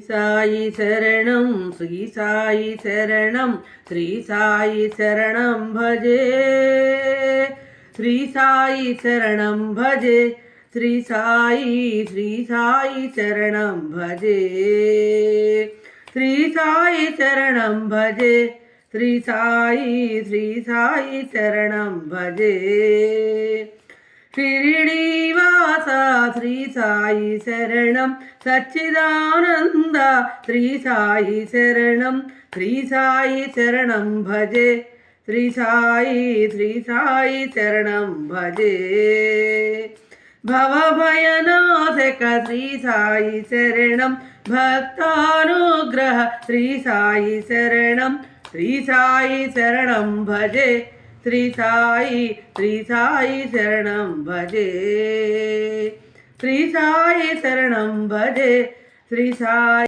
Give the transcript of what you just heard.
సాయి శరణం శ్రీ సాయి శరణం శ్రీ సాయి శరణం భజే శ్రీ సాయి శరణం భజే శ్రీ సాయి శరణం భజే శ్రీ సాయి శరణం భజే శ్రీ సాయి శరణం భజే షిరిడీవాస శ్రీ సాయి శరణం సచ్చిదానంద శ్రీ సాయి శరణం భజే శ్రీ సాయి శరణం భజే భవభయనాశక శ్రీ సాయి శరణం భక్తానుగ్రహ శ్రీ సాయి శరణం భజే శ్రీ సాయి శరణం భజే శ్రీ సాయి శరణం భజే శ్రీ సాయి